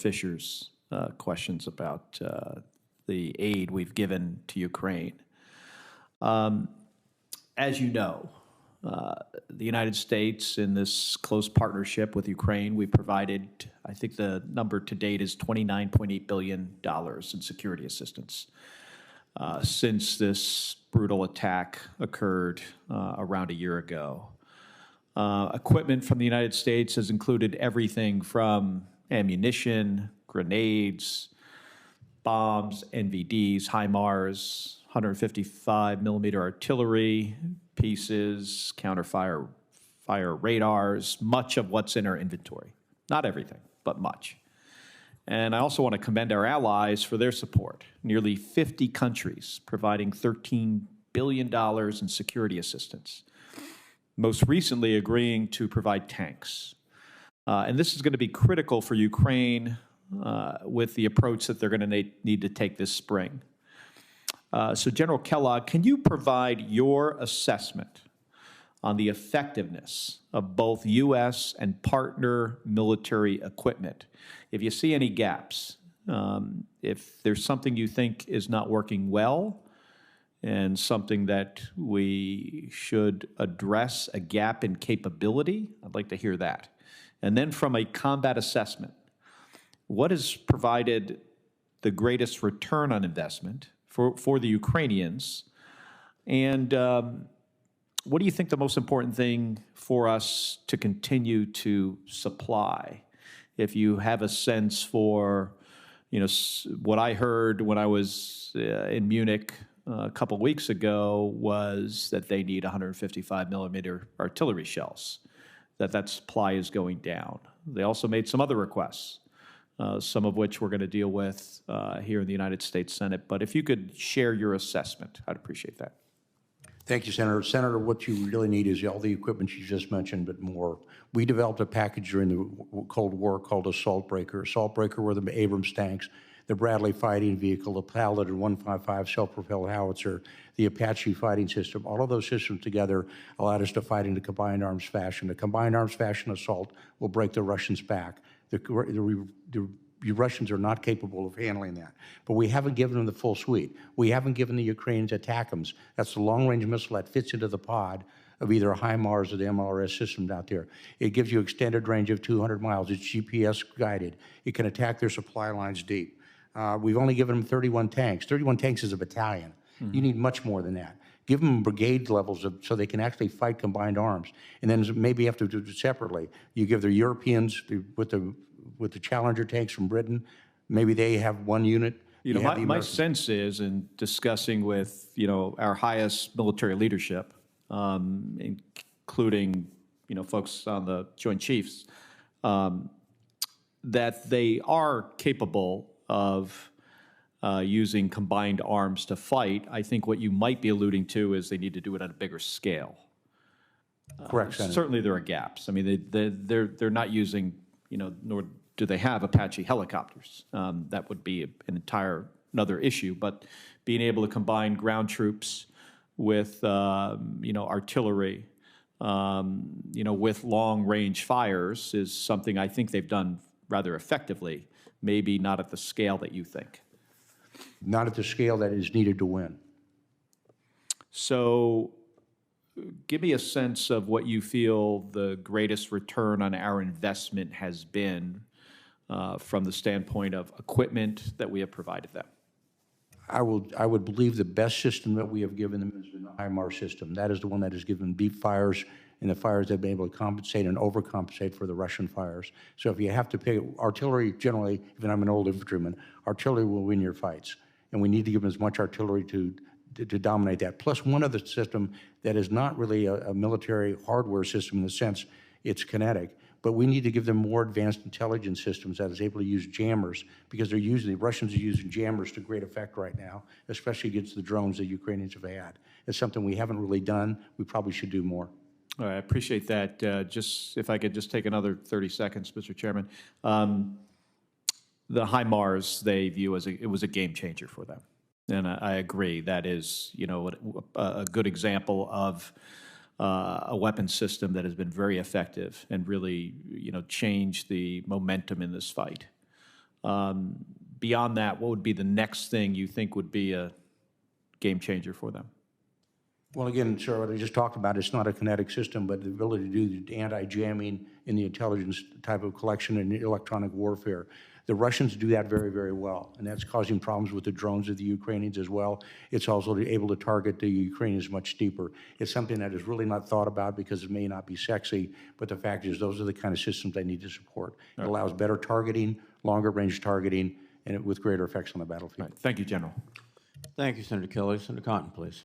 Fisher's questions about the aid we've given to Ukraine. As you know, the United States, in this close partnership with Ukraine, we provided, I think the number to date is $29.8 billion in security assistance since this brutal attack occurred around a year ago. Equipment from the United States has included everything from ammunition, grenades, bombs, NVDs, HIMARS, 155 millimeter artillery pieces, fire radars, much of what's in our inventory. Not everything, but much. And I also want to commend our allies for their support. Nearly 50 countries providing $13 billion in security assistance, most recently agreeing to provide tanks. And this is going to be critical for Ukraine with the approach that they're going to need to take this spring. So General Kellogg, can you provide your assessment on the effectiveness of both U.S. and partner military equipment? If you see any gaps, if there's something you think is not working well and something that we should address, a gap in capability, I'd like to hear that. And then from a combat assessment, what has provided the greatest return on investment for the Ukrainians? And what do you think the most important thing for us to continue to supply? If you have a sense for, what I heard when I was in Munich a couple weeks ago was that they need 155 millimeter artillery shells, that supply is going down. They also made some other requests, some of which we're going to deal with here in the United States Senate. But if you could share your assessment, I'd appreciate that. Thank you, Senator. Senator, what you really need is all the equipment you just mentioned, but more. We developed a package during the Cold War called Assault Breaker. Assault Breaker were the Abrams tanks, the Bradley fighting vehicle, the Paladin 155 self-propelled howitzer, the Apache fighting system. All of those systems together allowed us to fight in a combined arms fashion. The combined arms fashion assault will break the Russians' back. The Russians are not capable of handling that. But we haven't given them the full suite. We haven't given the Ukrainians ATACMS. That's the long-range missile that fits into the pod of either a HIMARS or the MLRS system out there. It gives you extended range of 200 miles. It's GPS guided. It can attack their supply lines deep. We've only given them 31 tanks. 31 tanks is a battalion. You need much more than that. Give them brigade levels so they can actually fight combined arms. And then maybe you have to do it separately. You give the Europeans with the Challenger tanks from Britain, maybe they have one unit. My sense is, in discussing with our highest military leadership, including folks on the Joint Chiefs, that they are capable of using combined arms to fight. I think what you might be alluding to is they need to do it at a bigger scale. Correct, Senator. Certainly there are gaps. I mean, they're not using, nor do they have Apache helicopters. That would be another issue. But being able to combine ground troops with, artillery, with long-range fires is something I think they've done rather effectively. Maybe not at the scale that you think. Not at the scale that is needed to win. So give me a sense of what you feel the greatest return on our investment has been from the standpoint of equipment that we have provided them. I would believe the best system that we have given them is the HIMARS system. That is the one that has given deep fires, and the fires that have been able to compensate and overcompensate for the Russian fires. So if you have to pick artillery, generally, even I'm an old infantryman, artillery will win your fights. And we need to give them as much artillery to dominate that. Plus one other system that is not really a military hardware system in the sense it's kinetic, but we need to give them more advanced intelligence systems that is able to use jammers, because the Russians are using jammers to great effect right now, especially against the drones the Ukrainians have had. It's something we haven't really done. We probably should do more. All right, I appreciate that. Just if I could just take another 30 seconds, Mr. Chairman. The HIMARS they view as it was a game changer for them, and I agree. That is, a good example of a weapon system that has been very effective and really, changed the momentum in this fight. Beyond that, what would be the next thing you think would be a game changer for them? Well, again, sir, what I just talked about, it's not a kinetic system, but the ability to do the anti-jamming in the intelligence type of collection and electronic warfare. The Russians do that very, very well, and that's causing problems with the drones of the Ukrainians as well. It's also able to target the Ukrainians much deeper. It's something that is really not thought about because it may not be sexy, but the fact is those are the kind of systems they need to support. It allows better targeting, longer range targeting, and with greater effects on the battlefield. All right. Thank you, General. Thank you, Senator Kelly. Senator Cotton, please.